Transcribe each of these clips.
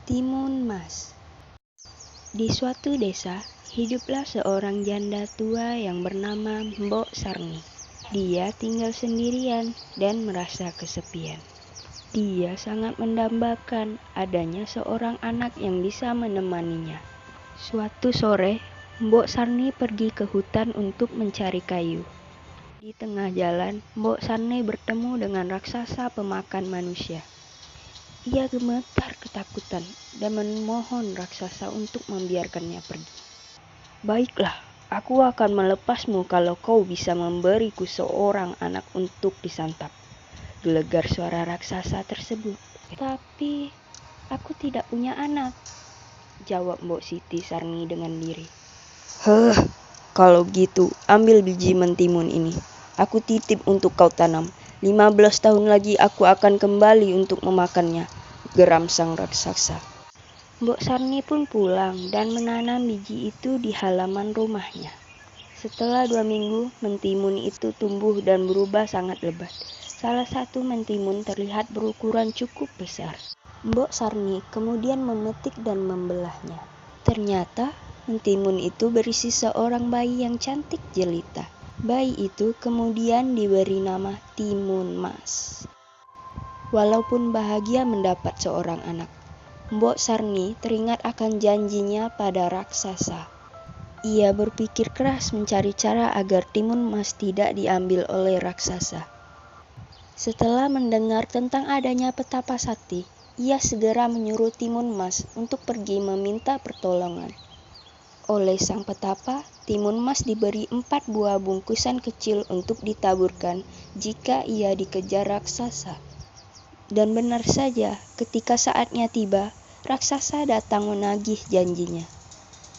Timun Mas. Di suatu desa, hiduplah seorang janda tua yang bernama Mbok Sarni. Dia tinggal sendirian dan merasa kesepian. Dia sangat mendambakan adanya seorang anak yang bisa menemaninya. Suatu sore, Mbok Sarni pergi ke hutan untuk mencari kayu. Di tengah jalan, Mbok Sarni bertemu dengan raksasa pemakan manusia. Ia gemetar ketakutan dan memohon raksasa untuk membiarkannya pergi. "Baiklah, aku akan melepasmu kalau kau bisa memberiku seorang anak untuk disantap," gelegar suara raksasa tersebut. "Tapi aku tidak punya anak," jawab Mbok Siti Sarni dengan lirih. Kalau gitu, ambil biji mentimun ini. Aku titip untuk kau tanam. 15 tahun lagi aku akan kembali untuk memakannya," geram sang raksasa. Mbok Sarni pun pulang dan menanam biji itu di halaman rumahnya. Setelah 2 minggu, mentimun itu tumbuh dan berubah sangat lebat. Salah satu mentimun terlihat berukuran cukup besar. Mbok Sarni kemudian memetik dan membelahnya. Ternyata mentimun itu berisi seorang bayi yang cantik jelita. Bayi itu kemudian diberi nama Timun Mas. Walaupun bahagia mendapat seorang anak, Mbok Sarni teringat akan janjinya pada raksasa. Ia berpikir keras mencari cara agar Timun Mas tidak diambil oleh raksasa. Setelah mendengar tentang adanya petapa sakti, ia segera menyuruh Timun Mas untuk pergi meminta pertolongan. Oleh sang petapa, Timun Mas diberi 4 buah bungkusan kecil untuk ditaburkan jika ia dikejar raksasa. Dan benar saja, ketika saatnya tiba, raksasa datang menagih janjinya.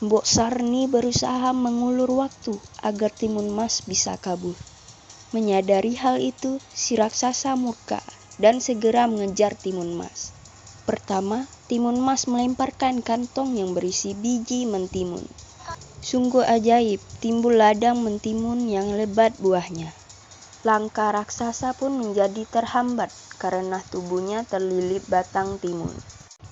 Mbok Sarni berusaha mengulur waktu agar Timun Mas bisa kabur. Menyadari hal itu, si raksasa murka dan segera mengejar Timun Mas. Pertama, Timun Mas melemparkan kantong yang berisi biji mentimun. Sungguh ajaib, timbul ladang mentimun yang lebat buahnya. Langkah raksasa pun menjadi terhambat karena tubuhnya terlilit batang timun.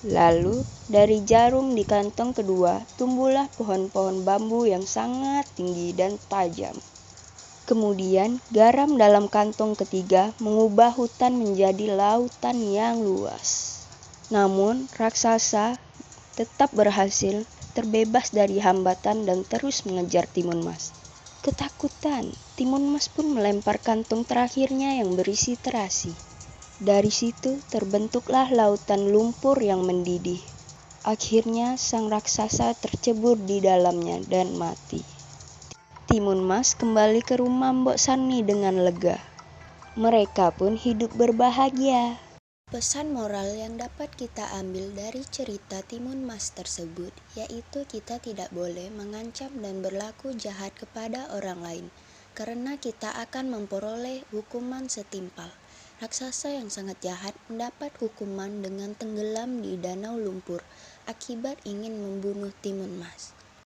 Lalu, dari jarum di kantong kedua, tumbuhlah pohon-pohon bambu yang sangat tinggi dan tajam. Kemudian, garam dalam kantong ketiga mengubah hutan menjadi lautan yang luas. Namun, raksasa tetap berhasil terbebas dari hambatan dan terus mengejar Timun Mas. Ketakutan, Timun Mas pun melempar kantong terakhirnya yang berisi terasi. Dari situ terbentuklah lautan lumpur yang mendidih. Akhirnya sang raksasa tercebur di dalamnya dan mati. Timun Mas kembali ke rumah Mbok Sarni dengan lega. Mereka pun hidup berbahagia. Pesan moral yang dapat kita ambil dari cerita Timun Mas tersebut yaitu kita tidak boleh mengancam dan berlaku jahat kepada orang lain karena kita akan memperoleh hukuman setimpal. Raksasa yang sangat jahat mendapat hukuman dengan tenggelam di danau lumpur akibat ingin membunuh Timun Mas.